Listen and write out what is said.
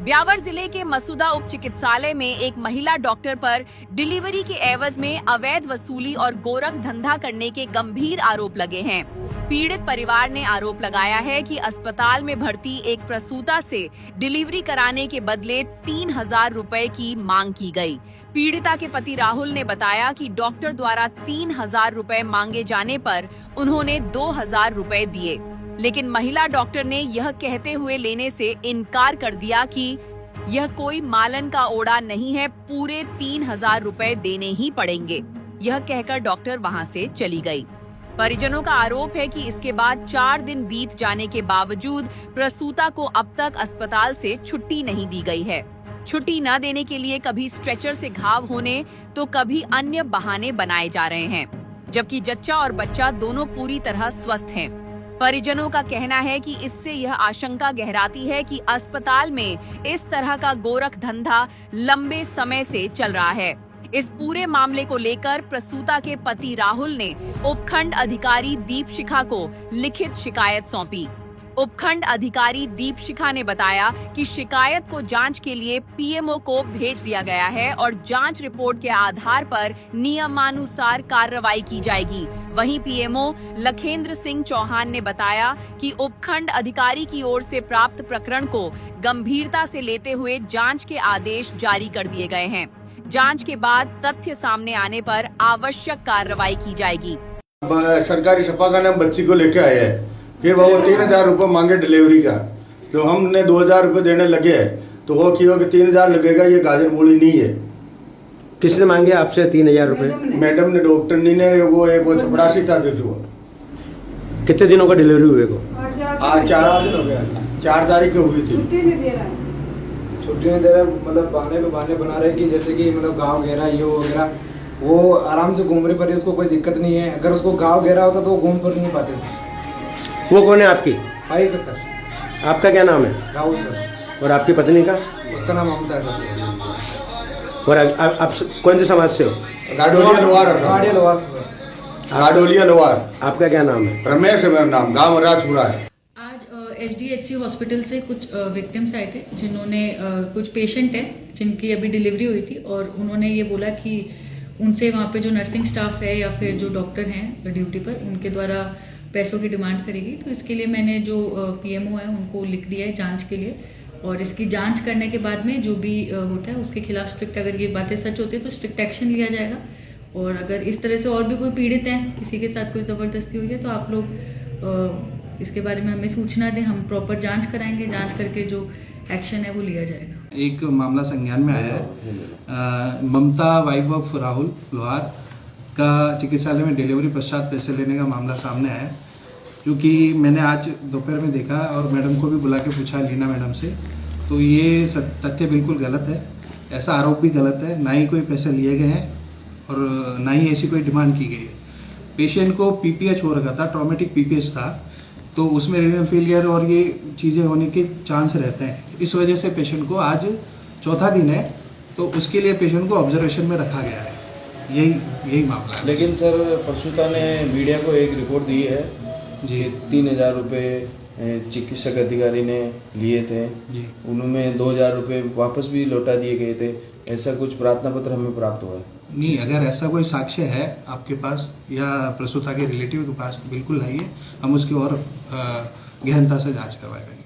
ब्यावर जिले के मसूदा उप चिकित्सालय में एक महिला डॉक्टर पर डिलीवरी के एवज में अवैध वसूली और गोरख धंधा करने के गंभीर आरोप लगे हैं। पीड़ित परिवार ने आरोप लगाया है कि अस्पताल में भर्ती एक प्रसूता से डिलीवरी कराने के बदले 3,000 रुपए की मांग की गई। पीड़िता के पति राहुल ने बताया कि डॉक्टर द्वारा 3,000 रुपए मांगे जाने पर उन्होंने 2,000 रुपए दिए, लेकिन महिला डॉक्टर ने यह कहते हुए लेने से इनकार कर दिया कि यह कोई मालन का ओड़ा नहीं है, पूरे 3,000 रुपए देने ही पड़ेंगे। यह कहकर डॉक्टर वहां से चली गई। परिजनों का आरोप है कि इसके बाद 4 दिन बीत जाने के बावजूद प्रसूता को अब तक अस्पताल से छुट्टी नहीं दी गई है। छुट्टी न देने के लिए कभी स्ट्रेचर से घाव होने तो कभी अन्य बहाने बनाए जा रहे हैं, जबकि जच्चा और बच्चा दोनों पूरी तरह स्वस्थ हैं। परिजनों का कहना है कि इससे यह आशंका गहराती है कि अस्पताल में इस तरह का गोरख धंधा लंबे समय से चल रहा है। इस पूरे मामले को लेकर प्रसूता के पति राहुल ने उपखंड अधिकारी दीपशिखा को लिखित शिकायत सौंपी। उपखंड अधिकारी दीपशिखा ने बताया कि शिकायत को जांच के लिए पीएमओ को भेज दिया गया है और जांच रिपोर्ट के आधार पर नियमानुसार कार्रवाई की जाएगी। वहीं पीएमओ लखेंद्र सिंह चौहान ने बताया कि उपखंड अधिकारी की ओर से प्राप्त प्रकरण को गंभीरता से लेते हुए जांच के आदेश जारी कर दिए गए हैं। जांच के बाद तथ्य सामने आने पर आवश्यक कार्रवाई की जाएगी। सरकारी छापाखाने में बच्ची को लेके आए हैं, फिर वो 3,000 रुपये मांगे डिलीवरी का, तो हमने 2,000 रुपये देने लगे, तो वो क्यों कि 3,000 लगेगा, ये गाजर मूली नहीं है। किसने मांगे आपसे 3,000 रुपये? मैडम ने, डॉक्टर ने, वो एक चपरासी था जो। कितने दिनों का डिलीवरी हुए को? आज 4 दिन हो गया, 4 तारीख को हुई थी। छुट्टी नहीं दे रहा, मतलब बहाने पे बहाने बना रहे कि जैसे कि मतलब गाँव घेरा ये वगैरह, वो आराम से घूम रही, पर उसको कोई दिक्कत नहीं है। अगर उसको गाँव घेरा होता तो वो घूम पर नहीं पाते सर। वो कौन है आपकी? भाई का सर। आपका क्या नाम है? राहुल सर। और आपकी पत्नी का? उसका नाम ममता है सर। और आप कौन से समाज से हो? गाडोलिया लोहार। लोहार सर। गाडोलिया लोहार। आपका क्या नाम है? रमेश है मेरा नाम, गाँव राजपुरा है। एचडीएचसी हॉस्पिटल से कुछ विक्टिम्स आए थे, जिन्होंने कुछ पेशेंट हैं जिनकी अभी डिलीवरी हुई थी, और उन्होंने ये बोला कि उनसे वहाँ पे जो नर्सिंग स्टाफ है या फिर जो डॉक्टर हैं ड्यूटी पर, उनके द्वारा पैसों की डिमांड करेगी। तो इसके लिए मैंने जो पीएमओ है उनको लिख दिया है जांच के लिए, और इसकी जांच करने के बाद में जो भी होता है उसके खिलाफ स्ट्रिक्ट, अगर ये बातें सच होती है तो स्ट्रिक्ट एक्शन लिया जाएगा। और अगर इस तरह से और भी कोई पीड़ित हैं, किसी के साथ कोई ज़बरदस्ती हुई है, तो आप लोग इसके बारे में हमें सूचना दें, हम प्रॉपर जांच कराएंगे। जांच करके जो एक्शन है वो लिया जाएगा। एक मामला संज्ञान में आया है। ममता वाइफ ऑफ राहुल लोहार का चिकित्सालय में डिलीवरी पश्चात पैसे लेने का मामला सामने आया है, क्योंकि मैंने आज दोपहर में देखा और मैडम को भी बुला के पूछा, लीना मैडम से, तो ये तथ्य बिल्कुल गलत है। ऐसा आरोप भी गलत है, ना ही कोई पैसे लिए गए हैं और ना ही ऐसी कोई डिमांड की गई है। पेशेंट को पीपीएच हो रखा था, ट्रॉमेटिक पीपीएच था, तो उसमें रीनल फेलियर और ये चीज़ें होने के चांस रहते हैं। इस वजह से पेशेंट को आज 4था दिन है, तो उसके लिए पेशेंट को ऑब्जर्वेशन में रखा गया है। यही मामला है। लेकिन सर प्रसूता ने मीडिया को एक रिपोर्ट दी है जी, 3,000 रुपये चिकित्सक अधिकारी ने लिए थे जी, उनमें 2,000 रुपये वापस भी लौटा दिए गए थे। ऐसा कुछ प्रार्थना पत्र हमें प्राप्त हुआ है। नहीं, अगर ऐसा कोई साक्ष्य है आपके पास या प्रसूता के रिलेटिव के पास, बिल्कुल लाइए, हम उसकी और गहनता से जांच करवाएंगे।